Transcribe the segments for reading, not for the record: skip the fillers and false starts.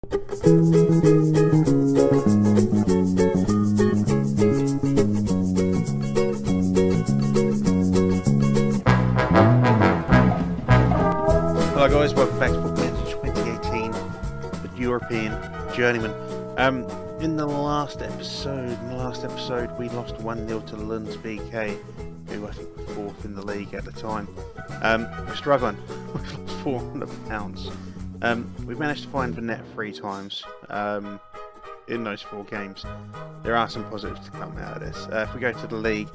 Hello guys, welcome back to FM2018 with European Journeyman. In the last episode we lost 1-0 to Lunds BK, who I think were 4th in the league at the time. We're struggling. We've lost £400. We've managed to find the net 3 times in those 4 games. There are some positives to come out of this. If we go to the league,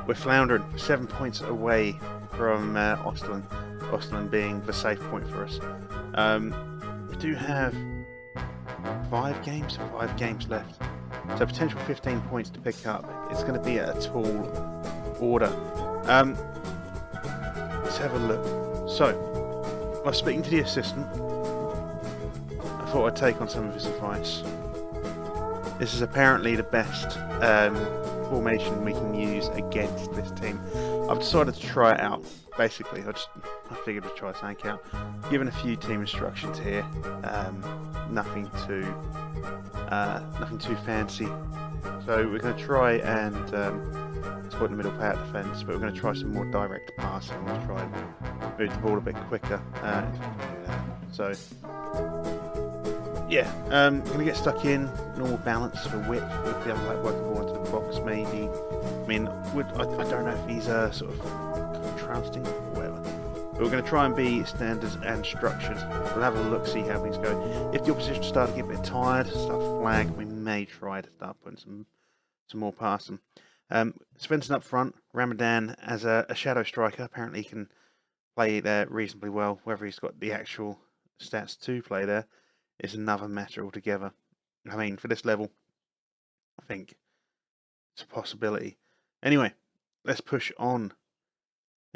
we're floundering, 7 points away from Ostland. Ostland being the safe point for us. We do have 5 games left, so potential 15 points to pick up. It's going to be at a tall order. Let's have a look. So, I was speaking to the assistant. I thought I'd take on some of his advice. This is apparently the best formation we can use against this team. I've decided to try it out. Basically, I figured we'd try something out. Given a few team instructions here, nothing too fancy. So we're going to try and support the middle power defence, but we're going to try some more direct passing. We're going to try and move the ball a bit quicker. So yeah, going to get stuck in normal balance for width. We'll be able to like work the ball into the box maybe. I mean, I don't know if he's sort of contrasting or whatever. But we're going to try and be standards and structured. We'll have a look, see how things go. If the opposition start to get a bit tired, start to flag, we may try to start putting some more past them. Svensson up front, Ramadan as a shadow striker. Apparently he can play there reasonably well. Whether he's got the actual stats to play there is another matter altogether. I mean, for this level, I think it's a possibility. Anyway, let's push on.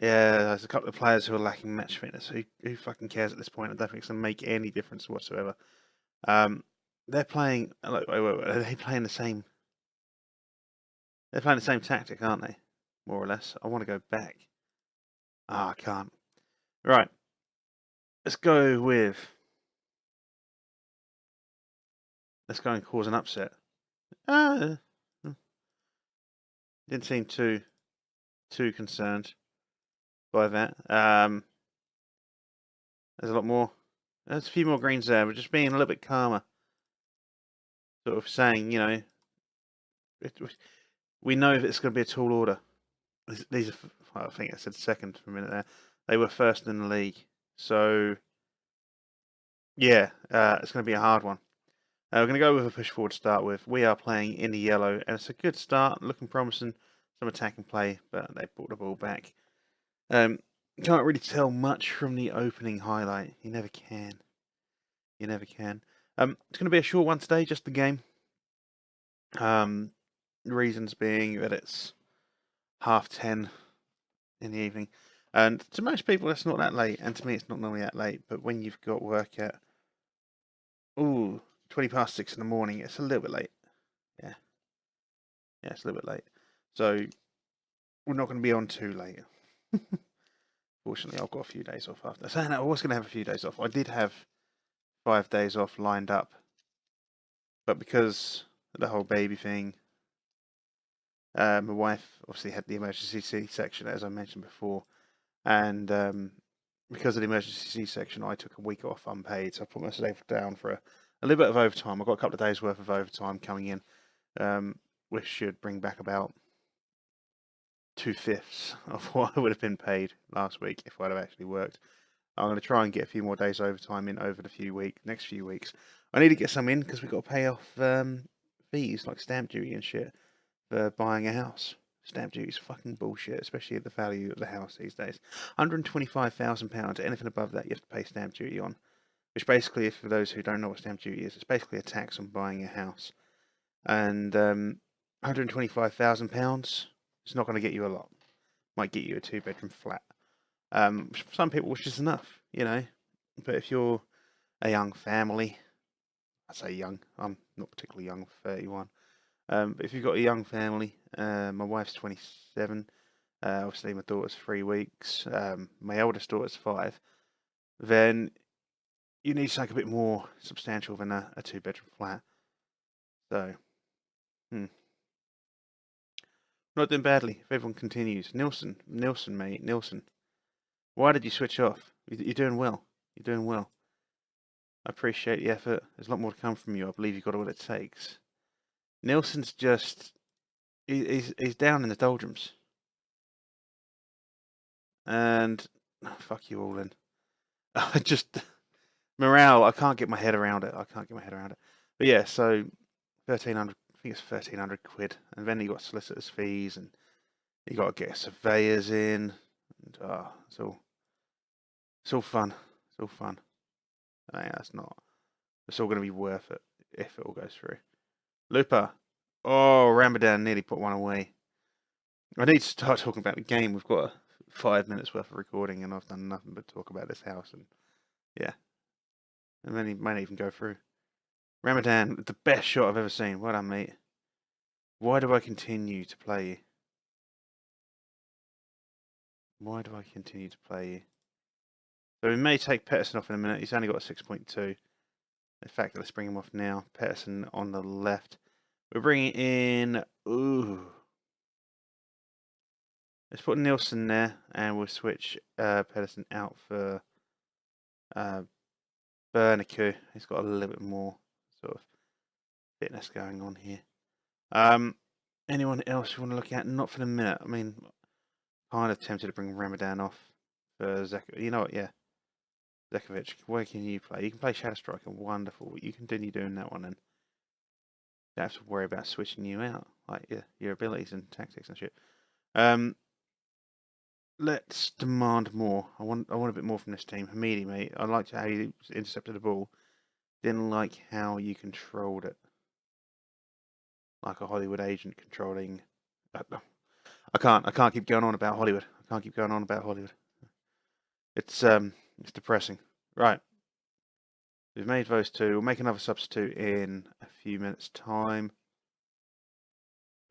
Yeah, there's a couple of players who are lacking match fitness. Who fucking cares at this point? I don't think it's going to make any difference whatsoever. They're playing. Wait, are they playing the same? They're playing the same tactic, aren't they? More or less. I want to go back. I can't. Right. Let's go with. Let's go and cause an upset. Didn't seem too concerned by that. There's a lot more. There's a few more greens there. We're just being a little bit calmer. Sort of saying, you know, we know that it's going to be a tall order. These are, well, I think I said second for a minute there. They were first in the league. So, yeah, it's going to be a hard one. We're going to go with a push forward to start with. We are playing in the yellow, and it's a good start, looking promising. Some attacking play, but they brought the ball back. Can't really tell much from the opening highlight. You never can. You never can. It's going to be a short one today, just the game. Reasons being that it's 10:30 in the evening. And to most people, that's not that late. And to me, it's not normally that late. But when you've got work at 6:20 in the morning, it's a little bit late. Yeah, it's a little bit late. So we're not going to be on too late. Fortunately, I've got a few days off after. Saying that, I was going to have a few days off. I did have 5 days off lined up, but because of the whole baby thing, my wife obviously had the emergency C-section, as I mentioned before, and because of the emergency C-section, I took a week off unpaid. So I put myself down for a little bit of overtime. I've got a couple of days worth of overtime coming in, which should bring back about 2/5 of what I would have been paid last week if I'd have actually worked. I'm going to try and get a few more days overtime in over the next few weeks. I need to get some in because we've got to pay off fees like stamp duty and shit for buying a house. Stamp duty is fucking bullshit, especially at the value of the house these days. £125,000. Anything above that you have to pay stamp duty on. Which basically, for those who don't know what stamp duty is, it's basically a tax on buying a house. And £125,000, it's not going to get you a lot. Might get you a 2-bedroom flat. Some people, which is enough, you know. But if you're a young family, I say young, I'm not particularly young, 31. But if you've got a young family, my wife's 27, obviously my daughter's 3 weeks, my eldest daughter's 5, then you need something a bit more substantial than a 2-bedroom flat. So, not doing badly if everyone continues. Nilsson, mate, Nilsson. Why did you switch off? You're doing well. You're doing well. I appreciate the effort. There's a lot more to come from you. I believe you've got what it takes. Nilsson's just... He's down in the doldrums. And... Oh, fuck you all then. Just... Morale, I can't get my head around it. But yeah, so... 1,300... I think it's 1,300 quid. And then you got solicitors' fees, and you got to get surveyors in. And, it's all fun. It's all fun. Yeah, it's not. It's all going to be worth it if it all goes through. Looper. Oh, Ramadan nearly put one away. I need to start talking about the game. We've got 5 minutes worth of recording, and I've done nothing but talk about this house. And yeah, and then he might even go through. Ramadan, the best shot I've ever seen. Well done, mate. Why do I continue to play you? Why do I continue to play you? So we may take Pettersson off in a minute. He's only got a 6.2. In fact, let's bring him off now. Pettersson on the left. We're bringing in... Ooh. Let's put Nilsson there, and we'll switch Pettersson out for Berniku. He's got a little bit more sort of fitness going on here. Anyone else you want to look at? Not for the minute. I mean, kind of tempted to bring Ramadan off for Zekovic. You know what? Yeah. Zekovic, where can you play? You can play Shadow Striker. Wonderful. You continue doing that one, and don't have to worry about switching you out, like your abilities and tactics and shit. Let's demand more. I want a bit more from this team. Hamidi, mate. I liked how you intercepted the ball. Didn't like how you controlled it, like a Hollywood agent controlling. I can't keep going on about Hollywood. It's depressing. Right. We've made those two. We'll make another substitute in a few minutes' time.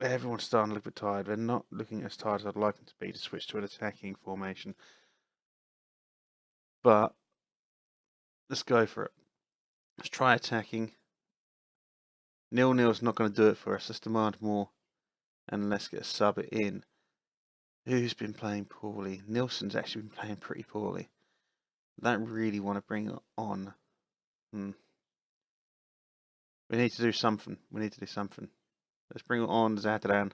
Everyone's starting to look a bit tired. They're not looking as tired as I'd like them to be to switch to an attacking formation. But let's go for it. Let's try attacking. 0-0's not going to do it for us. Let's demand more. And let's get a sub it in. Who's been playing poorly? Nilsson's actually been playing pretty poorly. I don't really want to bring it on. We need to do something. Let's bring it on Zadran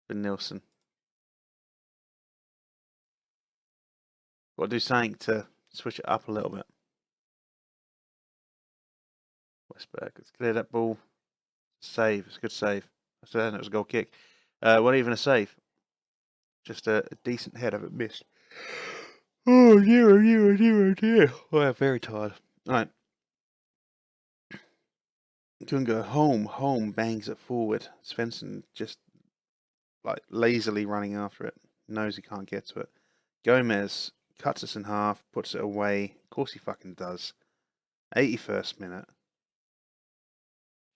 for Nilsson. Got to do something to switch it up a little bit. Westberg, let's clear that ball. Save, it's a good save. I said it was a goal kick. Wasn't even a save. Just a decent header, but missed. Oh dear. Oh, I'm very tired. Alright. Gunga, home, bangs it forward. Svensson just like lazily running after it. Knows he can't get to it. Gomez cuts us in half, puts it away. Of course he fucking does. 81st minute.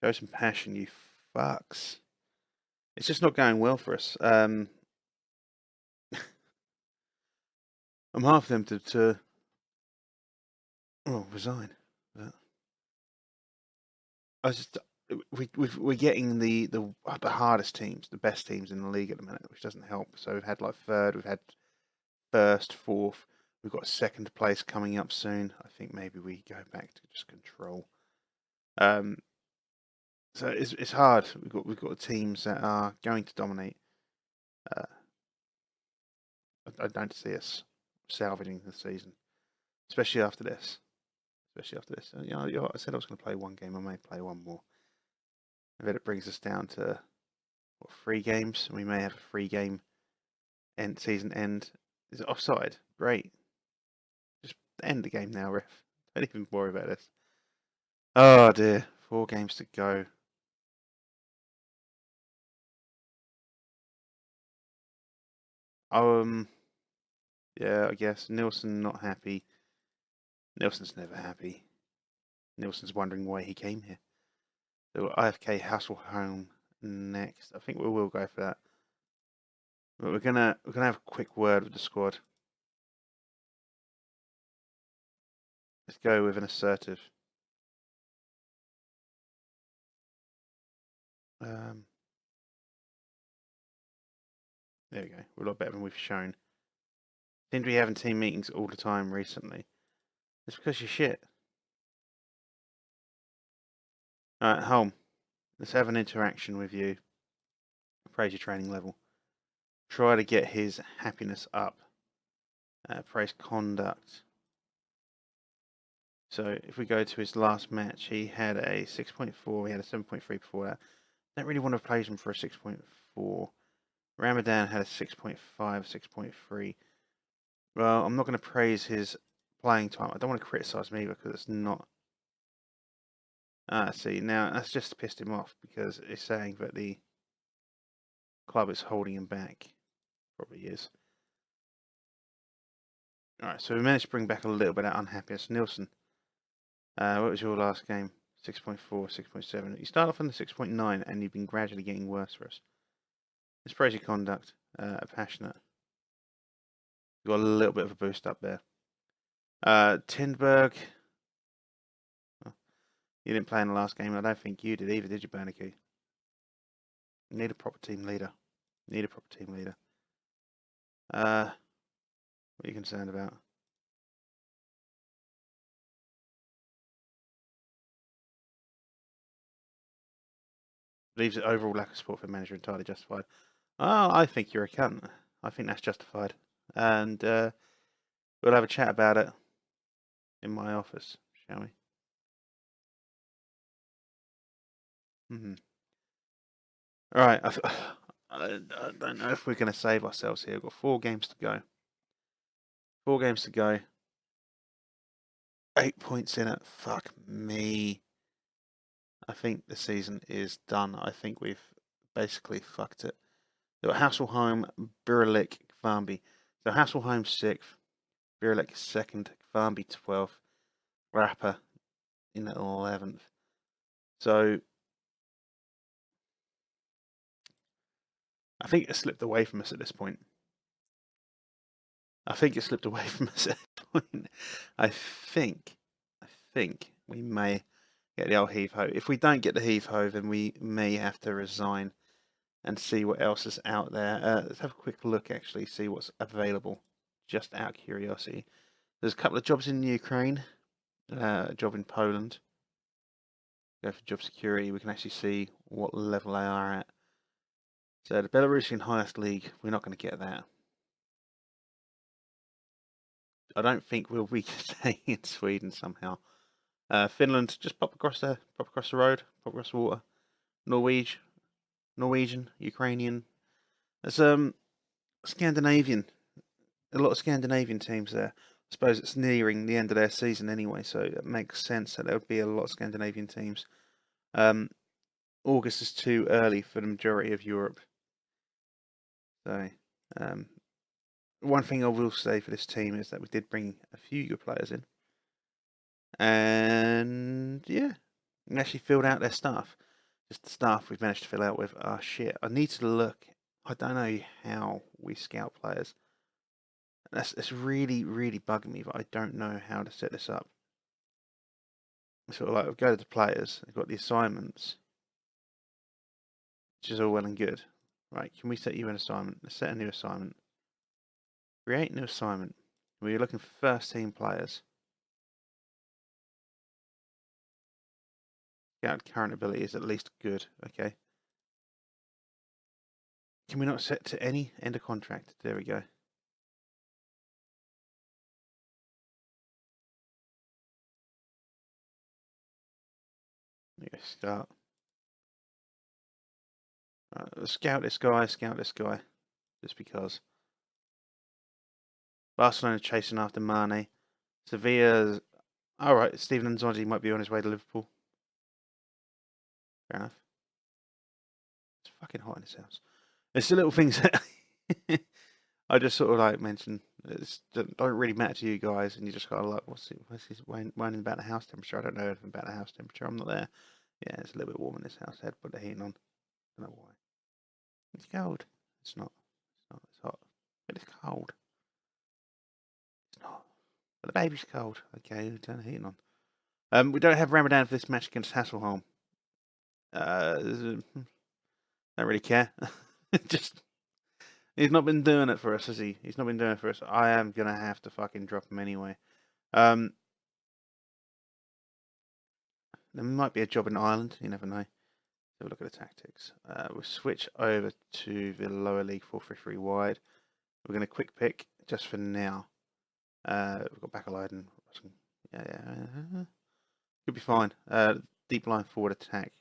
Show some passion, you fucks. It's just not going well for us. I'm half tempted to resign. But we're getting the hardest teams, the best teams in the league at the minute, which doesn't help. So we've had like third, we've had first, fourth. We've got second place coming up soon. I think maybe we go back to just control. So it's hard. We've got teams that are going to dominate. I don't see us salvaging the season, especially after this. You know, I said I was going to play one game. I may play one more. And then it brings us down to 3 games. We may have a 3-game season end. Is it offside? Great. Just end the game now, ref. Don't even worry about this. Oh dear. 4 games to go. Yeah, I guess. Nilsson not happy. Nilsson's never happy. Nilsson's wondering why he came here. So IFK Hasselholm next. I think we will go for that. But we're gonna have a quick word with the squad. Let's go with an assertive. There we go. We're a lot better than we've shown. Seem to be having team meetings all the time recently. It's because you're shit. Alright, home. Let's have an interaction with you. Praise your training level. Try to get his happiness up. Praise conduct. So if we go to his last match, he had a 6.4, he had a 7.3 before that. Don't really want to praise him for a 6.4. Ramadan had a 6.5, 6.3. Well, I'm not going to praise his playing time. I don't want to criticise him either because it's not. See, now that's just pissed him off because it's saying that the club is holding him back. Probably is. Alright, so we managed to bring back a little bit of unhappiness. Nielsen, what was your last game? 6.4, 6.7. You start off on the 6.9 and you've been gradually getting worse for us. Let's praise your conduct. Passionate. You got a little bit of a boost up there. Tindberg. Oh, you didn't play in the last game. I don't think you did either, did you, Bernicky? You need a proper team leader. Need a proper team leader. What are you concerned about? Leaves it overall lack of support for manager entirely justified. Oh, I think you're a cunt. I think that's justified. And we'll have a chat about it in my office, shall we? Alright, I don't know if we're going to save ourselves here. We've got 4 games to go. 4 games to go. 8 points in it. Fuck me. I think the season is done. I think we've basically fucked it. We've got Hasselheim, Birlik, Farnby. So Hasselheim 6th, Birlik 2nd, Farnby 12th, Rapper in 11th. So I think it slipped away from us at this point. I think we may get the old heave-ho. If we don't get the heave-ho, then we may have to resign and see what else is out there. Let's have a quick look, actually, see what's available, just out of curiosity. There's a couple of jobs in Ukraine, a job in Poland. Go for job security, we can actually see what level they are at. So the Belarusian highest league, we're not going to get that. I don't think we'll be staying in Sweden somehow. Finland, just pop across the road, pop across the water. Norwegian, Ukrainian. There's Scandinavian, a lot of Scandinavian teams there. I suppose it's nearing the end of their season anyway, so it makes sense that there would be a lot of Scandinavian teams. August is too early for the majority of Europe. So, one thing I will say for this team is that we did bring a few good players in. And yeah, we actually filled out their staff. Just the staff we've managed to fill out with. Oh shit, I need to look. I don't know how we scout players. That's really, really bugging me that I don't know how to set this up. Sort of like, I'll go to the players, I've got the assignments, which is all well and good. Right, can we set you an assignment? Let's set a new assignment. Create new assignment. We're looking for first team players. Scout current ability is at least good, okay. Can we not set to any? End of contract. There we go. There you go, start. Scout this guy, just because. Barcelona chasing after Mane. Sevilla's... Alright, Steven Nzonzi might be on his way to Liverpool. Fair enough. It's fucking hot in this house. It's the little things that I just sort of like mention. It don't really matter to you guys, and you just gotta like, what's this whining about the house temperature? I don't know anything about the house temperature. I'm not there. Yeah, it's a little bit warm in this house. I had to put the heating on. I don't know why. It's cold. It's not. It's not. It's hot. But it's cold. It's not. But the baby's cold. Okay, we turn the heating on. We don't have Ramadan for this match against Hasselholm. Don't really care. Just he's not been doing it for us, has he? He's not been doing it for us. I am gonna have to fucking drop him anyway. There might be a job in Ireland. You never know. Have a look at the tactics. We'll switch over to the lower league 4-3-3 wide. We're going to quick pick just for now. We've got Bakalide and yeah, could be fine. Deep line forward attack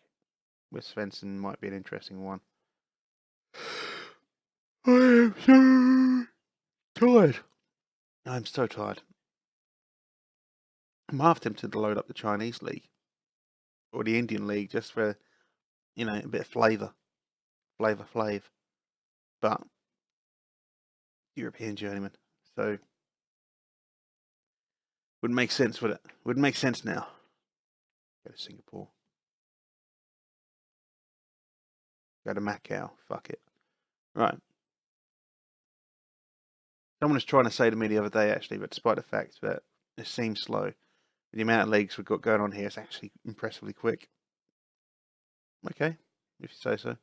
with Svensson might be an interesting one. I am so tired. I'm so tired. I'm half tempted to load up the Chinese league or the Indian league just for, you know, a bit of flavour. Flav. But European Journeyman. So wouldn't make sense, would it? Wouldn't make sense now. Go to Singapore. Go to Macau. Fuck it. Right. Someone was trying to say to me the other day, actually, but despite the fact that it seems slow, the amount of leagues we've got going on here is actually impressively quick. Okay, if you say so.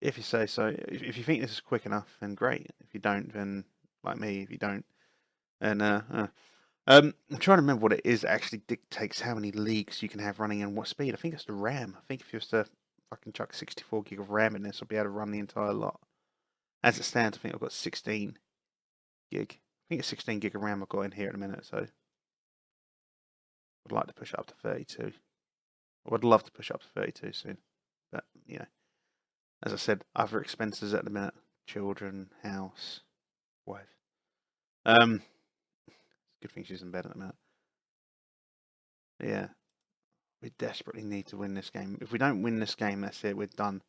If you say so. If you think this is quick enough, then great. If you don't, then like me, if you don't, then I'm trying to remember what it is that actually dictates how many leagues you can have running and what speed. I think it's the RAM. I think if you was to fucking chuck 64 gig of RAM in this, I'll be able to run the entire lot. As it stands, I think I've got 16 gig. I think it's 16 gig of RAM I've got in here at the minute, so I'd like to push it up to 32. I would love to push up to 32 soon. But, you know, as I said, other expenses at the minute. Children, house, wife. Good thing she's in bed at the minute. Yeah. We desperately need to win this game. If we don't win this game, that's it. We're done.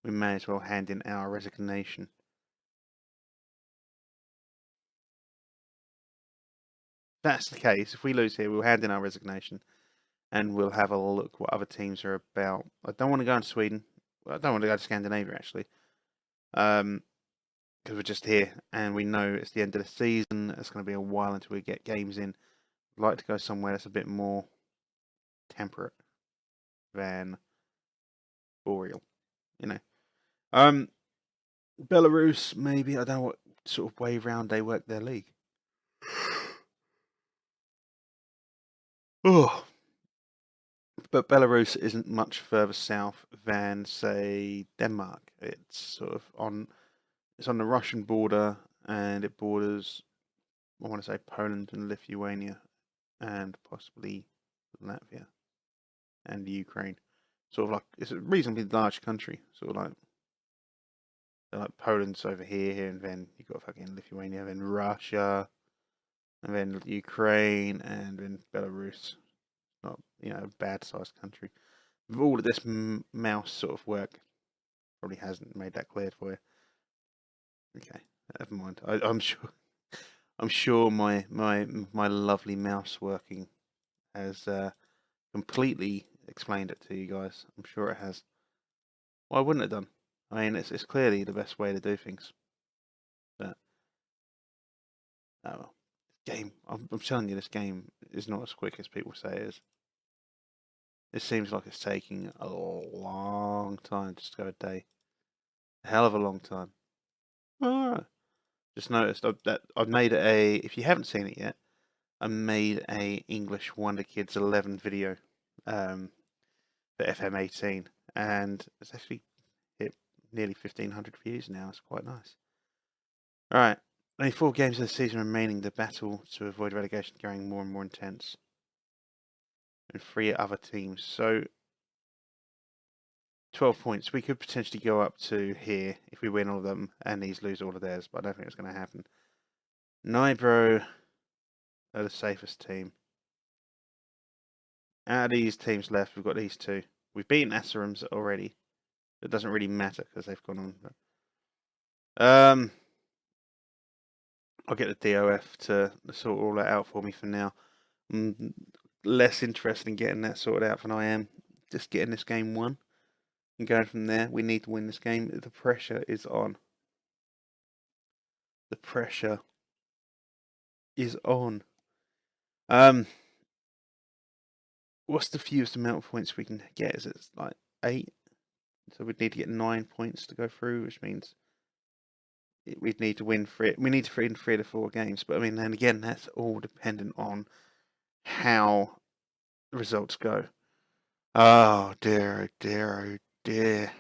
We may as well hand in our resignation. If that's the case, if we lose here, we'll hand in our resignation and we'll have a look what other teams are about. I don't want to go in Sweden. I don't want to go to Scandinavia, actually. Because we're just here and we know it's the end of the season. It's going to be a while until we get games in. I'd like to go somewhere that's a bit more temperate than boreal, you know. Belarus, maybe. I don't know what sort of way round they work their league. Oh, but Belarus isn't much further south than, say, Denmark. It's sort of it's on the Russian border, and it borders, I want to say, Poland and Lithuania, and possibly Latvia and Ukraine. Sort of like, it's a reasonably large country. Sort of like Poland's over here, and then you've got fucking Lithuania, then Russia, and then Ukraine, and then Belarus. Not, you know, a bad-sized country. With all of this mouse sort of work, probably hasn't made that clear for you. Okay, never mind. I'm sure my lovely mouse working has completely explained it to you guys. I'm sure it has. Well, I wouldn't have done. I mean, it's clearly the best way to do things. But oh well, game. I'm telling you, this game is not as quick as people say it is. It seems like it's taking a long time just to go a day. A hell of a long time. Alright. Just noticed that I've made if you haven't seen it yet, I made a English Wonder Kids 11 video for FM18, and it's actually hit nearly 1,500 views now. It's quite nice. Alright, only 4 games of the season remaining. The battle to avoid relegation getting more and more intense. And 3 other teams. So 12 points. We could potentially go up to here if we win all of them and these lose all of theirs, but I don't think it's going to happen. Nybro are the safest team. Out of these teams left, we've got these 2. We've beaten Asserums already. It doesn't really matter because they've gone on. I'll get the DOF to sort all that out for me for now. I'm less interested in getting that sorted out than I am just getting this game won. And going from there, we need to win this game. The pressure is on. The pressure is on. What's the fewest amount of points we can get? Is it like 8? So we'd need to get 9 points to go through, which means we'd need to win 3. We need to win 3 to 4 games. But I mean, then again, that's all dependent on how the results go. Oh dear, oh dear, oh dear.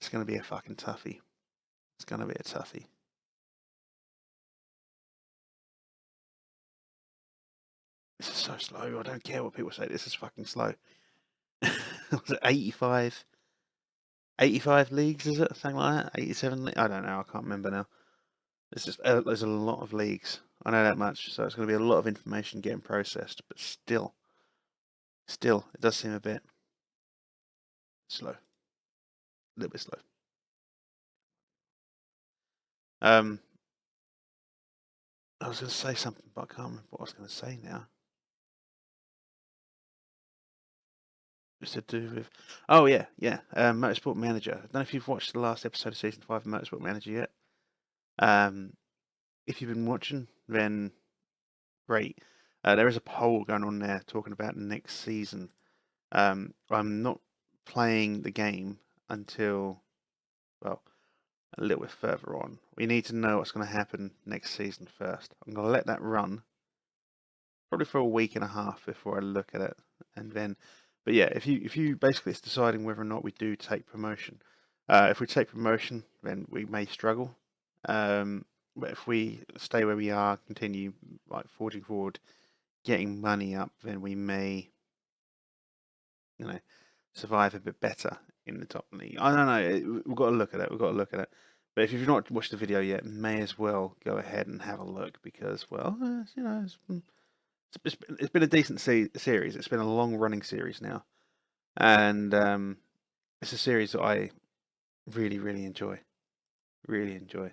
It's going to be a fucking toughie. It's going to be a toughie. This is so slow. I don't care what people say. This is fucking slow. Was it 85? 85 leagues, is it? Something like that? 87 leagues? I don't know. I can't remember now. It's just, there's a lot of leagues. I know that much. So it's going to be a lot of information getting processed. But still, it does seem a bit slow. A little bit slow. I was going to say something, but I can't remember what I was going to say now. It's to do with... Oh, yeah. Motorsport Manager. I don't know if you've watched the last episode of Season 5 of Motorsport Manager yet. If you've been watching, then great. There is a poll going on there talking about next season. I'm not playing the game until, well, a little bit further on. We need to know what's going to happen next season first. I'm going to let that run probably for a week and a half before I look at it, and then. But yeah, if you basically it's deciding whether or not we do take promotion. If we take promotion, then we may struggle. But if we stay where we are, continue like forging forward, getting money up, then we may, survive a bit better in the top league. I don't know. We've got to look at it. But if you've not watched the video yet, may as well go ahead and have a look because, well, it's been a decent series. It's been a long-running series now, and it's a series that I really, really enjoy. Really enjoy.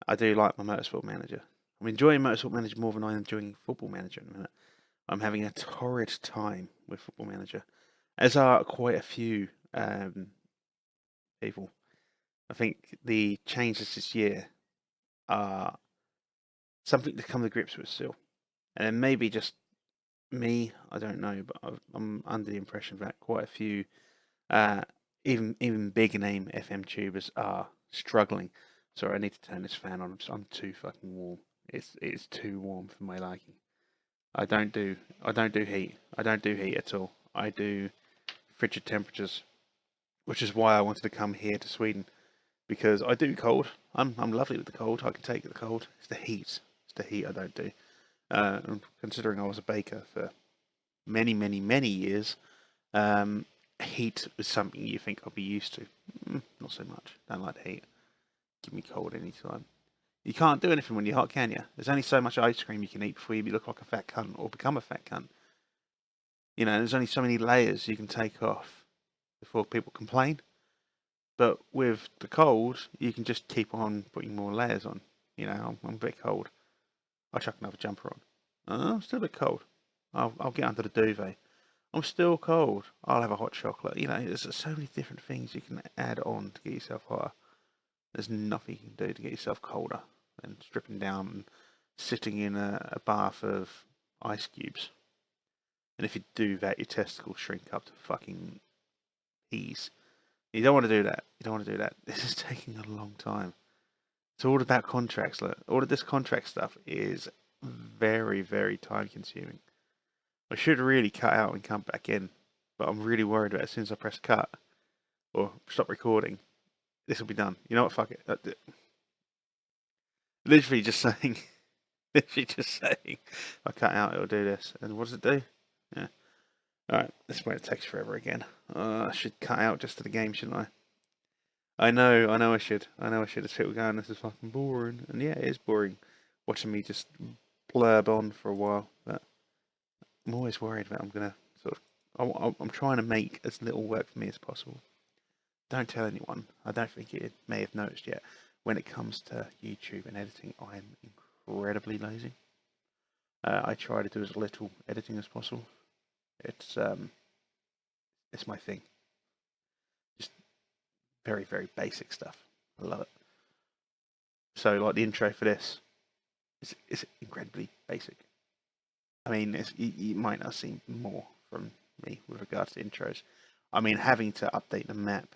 I do like my Motorsport Manager. I'm enjoying Motorsport Manager more than I'm enjoying Football Manager in a minute. I'm having a torrid time with Football Manager, as are quite a few people. I think the changes this year are something to come to grips with still. And maybe just me, I don't know, but I'm under the impression that quite a few, even big name FM tubers are struggling. Sorry, I need to turn this fan on. I'm too fucking warm. It's too warm for my liking. I don't do heat. I don't do heat at all. I do frigid temperatures, which is why I wanted to come here to Sweden, because I do cold. I'm lovely with the cold. I can take the cold. It's the heat. It's the heat I don't do. Considering I was a baker for many, many, many years, heat is something you think I'll be used to. Not so much. Don't like the heat. Give me cold anytime. You can't do anything when you're hot, can you? There's only so much ice cream you can eat before you look like a fat cunt or become a fat cunt. There's only so many layers you can take off before people complain. But with the cold, you can just keep on putting more layers on. I'm a bit cold. I'll chuck another jumper on. I'm still a bit cold. I'll get under the duvet. I'm still cold. I'll have a hot chocolate. There's so many different things you can add on to get yourself hotter. There's nothing you can do to get yourself colder than stripping down and sitting in a bath of ice cubes. And if you do that, your testicles shrink up to fucking peas. You don't want to do that. This is taking a long time. It's all about contracts. Look, all of this contract stuff is very, very time consuming. I should really cut out and come back in, but I'm really worried that as soon as I press cut or stop recording, this will be done. You know what? Fuck it. Literally just saying. If I cut out, it'll do this. And what does it do? Yeah. Alright, this won't take forever again. I should cut out just to the game, shouldn't I? I know I should. As people going, this is fucking boring. And yeah, it is boring watching me just blurb on for a while. But I'm always worried that I'm going to I'm trying to make as little work for me as possible. Don't tell anyone. I don't think you may have noticed yet. When it comes to YouTube and editing, I'm incredibly lazy. I try to do as little editing as possible. It's my thing. Just very, very basic stuff. I love it. So, like the intro for this, It's incredibly basic. I mean, you might not see more from me with regards to intros. I mean, having to update the map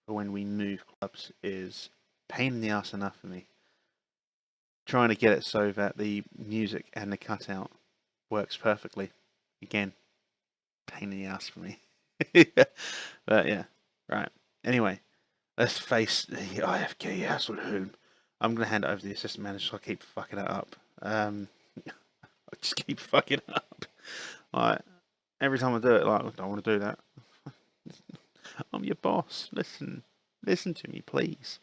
for when we move clubs is pain in the ass enough for me. Trying to get it so that the music and the cutout works perfectly, again, pain in the ass for me. But yeah, right. Anyway, let's face the IFK Hasselhoon. I'm going to hand it over to the assistant manager so I keep fucking it up. I just keep fucking it up. Like, every time I do it, like, I don't want to do that. I'm your boss. Listen to me, please.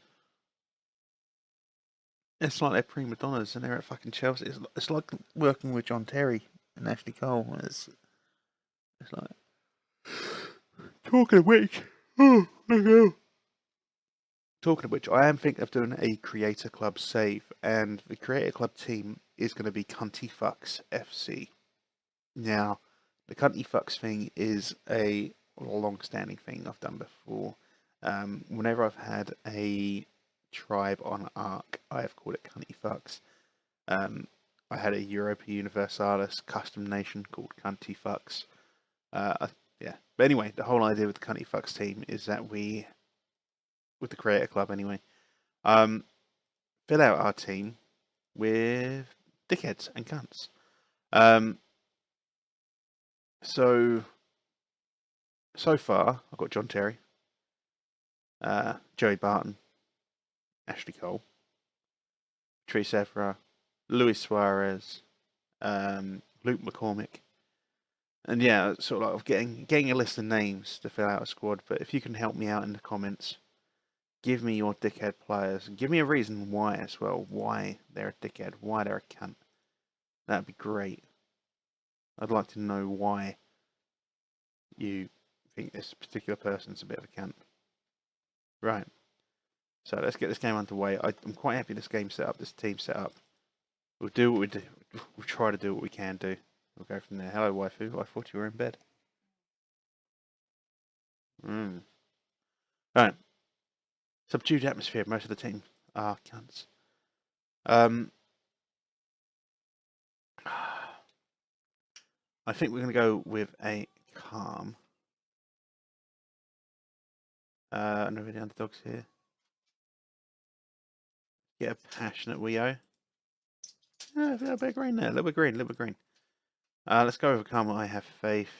It's like they're prima donnas and they're at fucking Chelsea. It's like working with John Terry and Ashley Cole. It's like talking of which, I am thinking of doing a Creator Club save, and the Creator Club team is going to be Cunty Fucks FC. Now, the Cunty Fucks thing is a long-standing thing I've done before. Whenever I've had a tribe on Ark, I have called it Cunty Fucks. I had a European Universalis custom nation called Cunty Fucks. Yeah, but anyway, the whole idea with the Cunty Fucks team is that we, with the Creator Club anyway, fill out our team with dickheads and cunts. So far, I've got John Terry, Joey Barton, Ashley Cole, Patrice Evra, Luis Suarez, Luke McCormick, and yeah, sort of like getting a list of names to fill out a squad. But if you can help me out in the comments, give me your dickhead players, and give me a reason why as well, why they're a dickhead, why they're a cunt. That'd be great. I'd like to know why you think this particular person's a bit of a cunt. Right. So let's get this game underway. I'm quite happy this game set up, this team set up. We'll do what we do. We'll try to do what we can do. We'll go from there. Hello, waifu. I thought you were in bed. Right. Subdued atmosphere. Most of the team are cunts. I think we're going to go with a calm. None of the underdogs here. Get a passionate Weo. A little bit of green there. A little bit of green. Let's go with a calm. I have faith.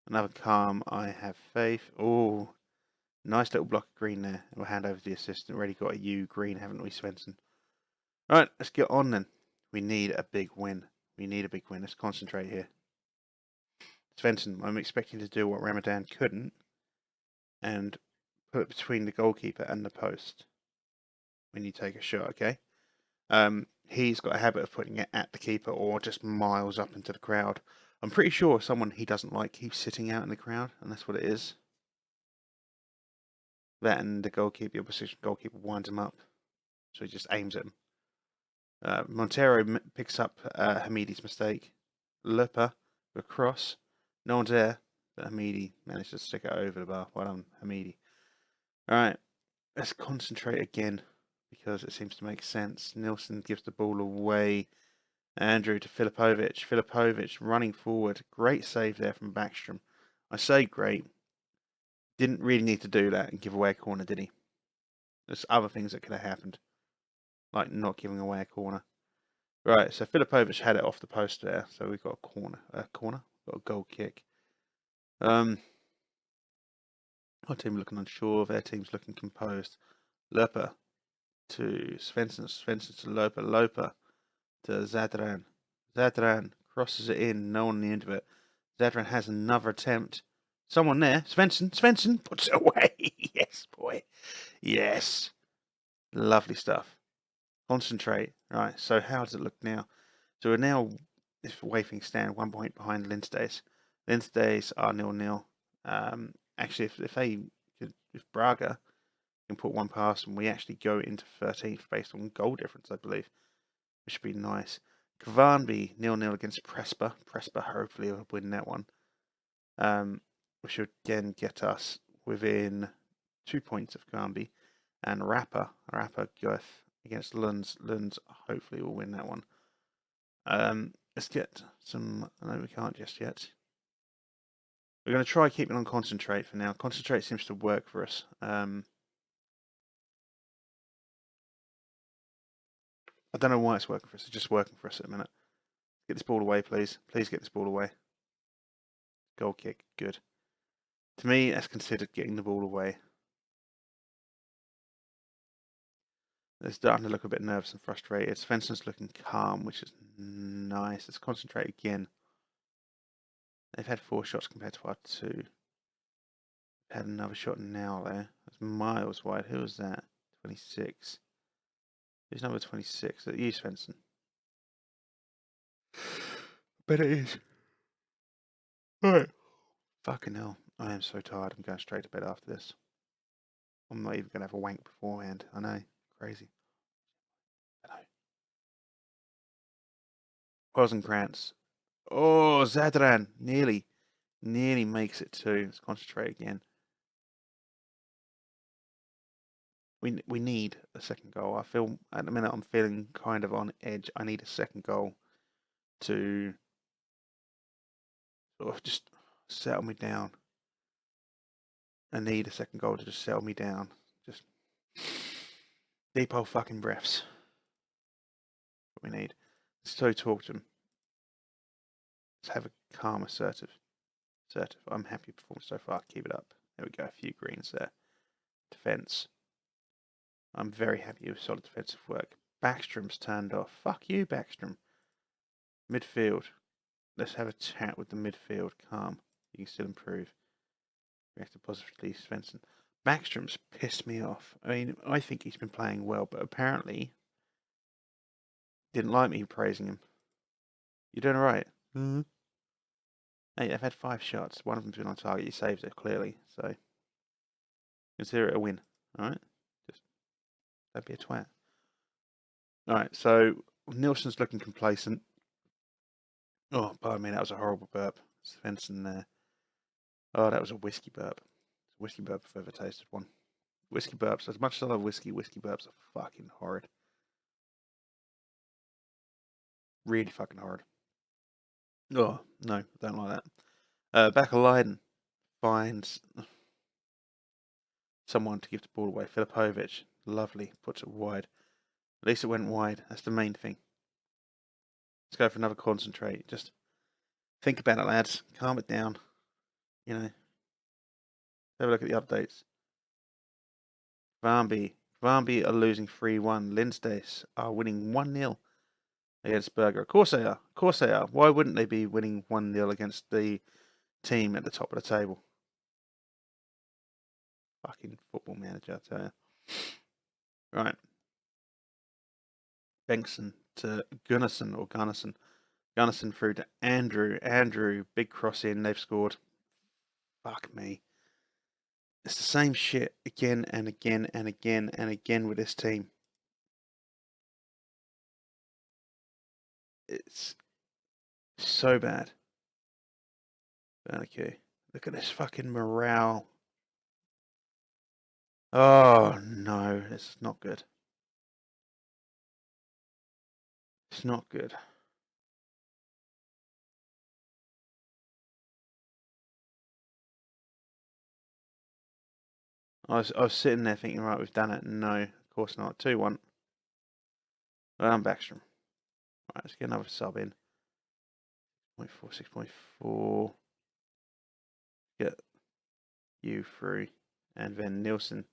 Another calm. I have faith. Oh, nice little block of green there. We'll hand over to the assistant. Already got a U green, haven't we, Svensson? Right, let's get on then. We need a big win. Let's concentrate here. Svensson, I'm expecting to do what Ramadan couldn't and put it between the goalkeeper and the post when you take a shot, okay? He's got a habit of putting it at the keeper or just miles up into the crowd. I'm pretty sure someone he doesn't like keeps sitting out in the crowd, and that's what it is. That and the goalkeeper, the opposition goalkeeper, winds him up, so he just aims at him. Montero picks up Hamidi's mistake. Lupa, a cross. No one's there, but Hamidi managed to stick it over the bar. Well done, Hamidi. Alright, let's concentrate again, because it seems to make sense. Nilsson gives the ball away. Andrew to Filipovic. Filipovic running forward. Great save there from Backstrom. I say great. Didn't really need to do that and give away a corner, did he? There's other things that could have happened, like not giving away a corner. Right, so Filipovic had it off the post there, so we've got a corner. Got a goal kick. Our team looking unsure. Their team's looking composed. Lopa to Svensson. Svensson to Lopa. Lopa to Zadran. Zadran crosses it in. No one on the end of it. Zadran has another attempt. Someone there. Svensson puts it away. Yes, boy. Yes. Lovely stuff. Concentrate. Right, so how does it look now? So we're now, if way things stand, 1 point behind Lindsdays. Lindsdays are 0-0. Actually, if Braga can put one past and we actually go into 13th based on goal difference, I believe, which should be nice. Kvarnby 0-0 against Prespa. Prespa hopefully will win that one. Which should again get us within 2 points of Kvarnby. And Rappa goeth against Lunds. Lunds hopefully will win that one. Let's get some. No, we can't just yet. We're going to try keeping on concentrate for now. Concentrate seems to work for us. I don't know why it's working for us. It's just working for us at the minute. Get this ball away, please. Please get this ball away. Goal kick. Good. To me, that's considered getting the ball away. They're starting to look a bit nervous and frustrated. Svensson's looking calm, which is nice. Let's concentrate again. They've had 4 shots compared to our 2. They've had another shot now there. That's miles wide. Who was that? 26. Who's number 26? Is that you, Svensson? Bet it is. Alright. Fucking hell. I am so tired. I'm going straight to bed after this. I'm not even going to have a wank beforehand. I know. Crazy. I know. Rosenkrantz. Oh, Zadran. Nearly makes it 2. Let's concentrate again. We need a second goal. I feel, at the minute, I'm feeling kind of on edge. I need a second goal to sort of just settle me down. I need a second goal to just settle me down. Just deep old fucking breaths. What we need. So talk to him. Let's have a calm, assertive. I'm happy performance so far. Keep it up. There we go. A few greens there. Defence. I'm very happy with solid defensive work. Backstrom's turned off. Fuck you, Backstrom. Midfield. Let's have a chat with the midfield. Calm. You can still improve. Reacted positively, Svensson. Backstrom's pissed me off. I mean, I think he's been playing well, but apparently didn't like me praising him. You're doing alright? Mm-hmm. Hey, I've had 5 shots. One of them's been on target. You saved it, clearly. So, consider it a win. Alright? Just don't be a twat. Alright, so Nilsson's looking complacent. Oh, pardon me, that was a horrible burp. Svensson there. Oh, that was a whiskey burp. It's a whiskey burp if I've ever tasted one. Whiskey burps, as much as I love whiskey burps are fucking horrid. Really fucking horrid. Oh, no, don't like that. Bakalainen finds someone to give the ball away. Filipovic, lovely, puts it wide. At least it went wide. That's the main thing. Let's go for another concentrate. Just think about it, lads. Calm it down. You know. Have a look at the updates. Varnby are losing 3-1. Lindsdays are winning 1-0 against Berger. Of course they are. Why wouldn't they be winning 1-0 against the team at the top of the table? Fucking football manager, I tell you. Right. Bengtsson to Gunnarsson or Gunnarsson. Gunnarsson through to Andrew. Andrew, big cross in. They've scored. Fuck me. It's the same shit again and again and again and again with this team. It's so bad. Okay. Look at this fucking morale. Oh no, this is not good. It's not good. I was sitting there thinking, right, we've done it. No, of course not. 2-1. Well, I'm Backstrom. Right, let's get another sub in. 6.4, 6.4. Get you through. And then Nilsson.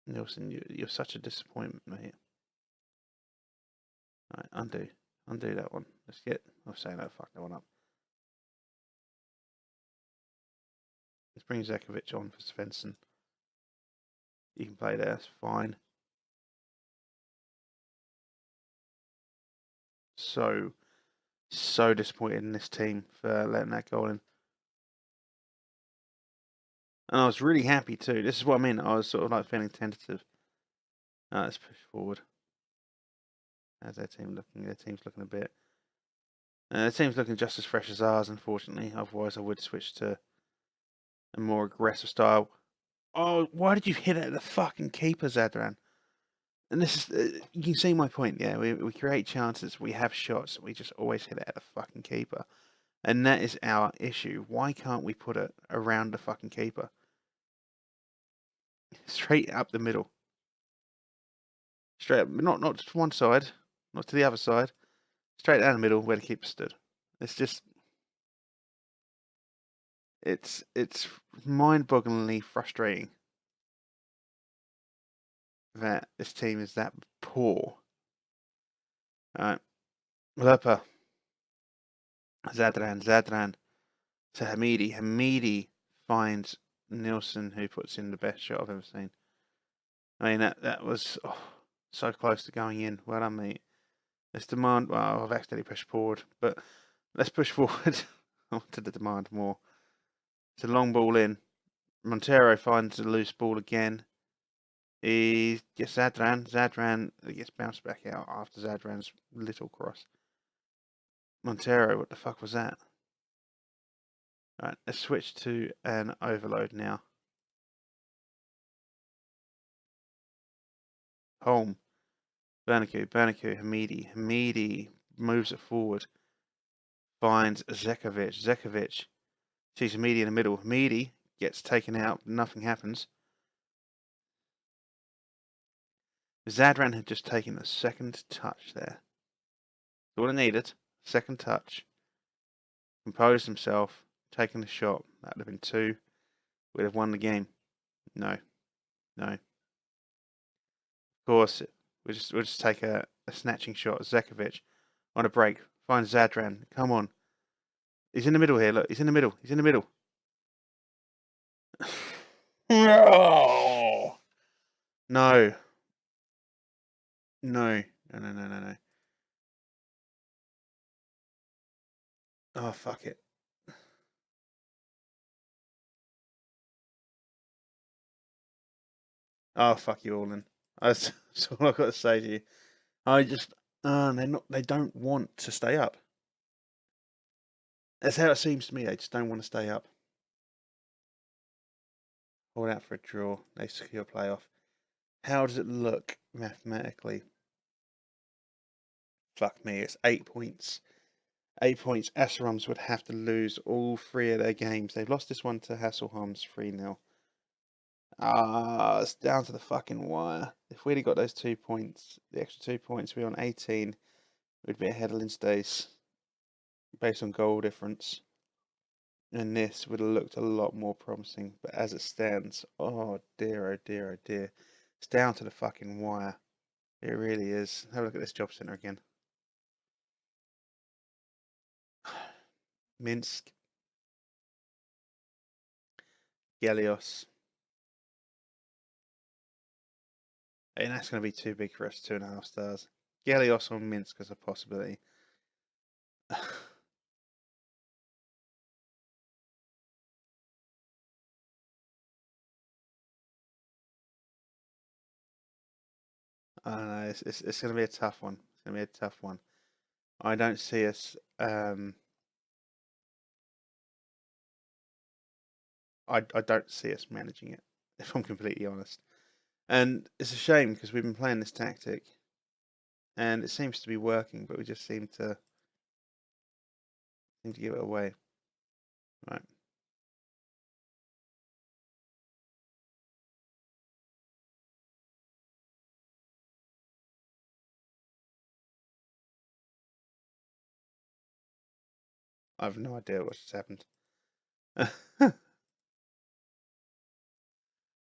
Nilsson, you're such a disappointment, mate. Right, undo that one. Let's get. I'm saying that. Fuck that one up. Let's bring Zekovic on for Svensson. You can play there. That's fine. So disappointed in this team for letting that goal in. And I was really happy too. This is what I mean. I was sort of like feeling tentative. Let's push forward. How's their team looking? Their team's looking a bit. Their team's looking just as fresh as ours, unfortunately. Otherwise, I would switch to a more aggressive style. Oh, why did you hit it at the fucking keeper, Zadran? And this is, you can see my point, yeah. We create chances, we have shots, we just always hit it at the fucking keeper. And that is our issue. Why can't we put it around the fucking keeper? Straight up the middle. Straight up, not to one side, not to the other side. Straight down the middle where the keeper stood. It's just, it's mind-bogglingly frustrating that this team is that poor. Alright. Leper. Zadran to Hamidi. Hamidi finds Nielsen, who puts in the best shot I've ever seen. I mean, that was so close to going in. Well done, mate. Let's demand. Well, I've accidentally pushed forward, but let's push forward. I wanted to demand more. It's a long ball in. Montero finds a loose ball again. He gets Zadran. Zadran gets bounced back out after Zadran's little cross. Montero, what the fuck was that? Alright, let's switch to an overload now. Home. Bernaku, Hamidi. Hamidi moves it forward. Finds Zekovic. Zekovic sees Hamidi in the middle. Hamidi gets taken out. Nothing happens. Zadran had just taken the second touch there. All it needed. Second touch. Composed himself. Taken the shot. That would have been 2. We'd have won the game. No. No. Of course, we'll just take a snatching shot. Zekovic on a break. Finds Zadran. Come on. He's in the middle here. Look, he's in the middle. He's in the middle. No. No. No. No. Oh, fuck it. Oh, fuck you all then. That's all I've got to say to you. I just, they don't want to stay up. That's how it seems to me. They just don't want to stay up. Hold out for a draw. They secure playoff. How does it look mathematically? Fuck me, it's 8 points. 8 points. Asserums would have to lose all 3 of their games. They've lost this one to Hasselholm's 3-0. It's down to the fucking wire. If we'd have got those 2 points, the extra 2 points, we'd be on 18. We'd be ahead of Lindsay's based on goal difference. And this would have looked a lot more promising. But as it stands, oh dear, oh dear, oh dear. It's down to the fucking wire. It really is. Have a look at this job centre again. Minsk. Gelios. And that's going to be too big for us, 2.5 stars. Gelios or Minsk is a possibility. I don't know, it's going to be a tough one. It's going to be a tough one. I don't see us... I don't see us managing it, if I'm completely honest. And it's a shame, because we've been playing this tactic, and it seems to be working, but we just seem to give it away. Right. I have no idea what just happened.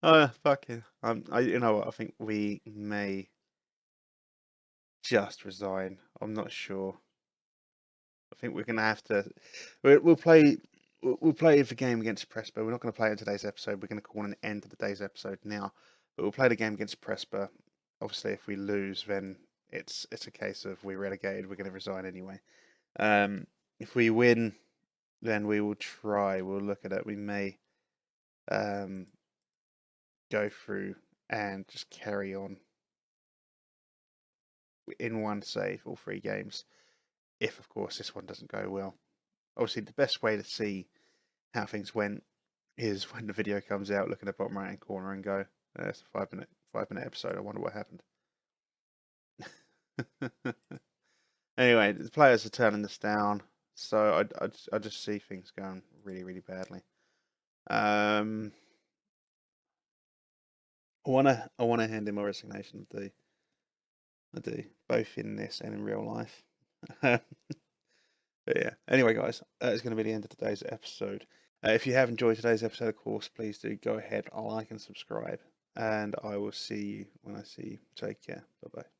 Oh, fuck it. You know what? I think we may just resign. I'm not sure. I think we're gonna have to. We'll play. We'll play the game against Prespa. We're not going to play it in today's episode. We're going to call an end to today's episode now. But we'll play the game against Prespa. Obviously, if we lose, then it's a case of we're relegated. We're going to resign anyway. If we win, then we will try. We'll look at it. We may go through and just carry on in one save all 3 games. If, of course, this one doesn't go well. Obviously, the best way to see how things went is when the video comes out, look in the bottom right hand corner and go, "That's a 5 minute episode. I wonder what happened." Anyway, the players are turning this down, so I just see things going really badly. I wanna hand in my resignation. I do, both in this and in real life. But yeah. Anyway, guys, it's going to be the end of today's episode. If you have enjoyed today's episode, of course, please do go ahead, like and subscribe, and I will see you when I see you. Take care. Bye bye.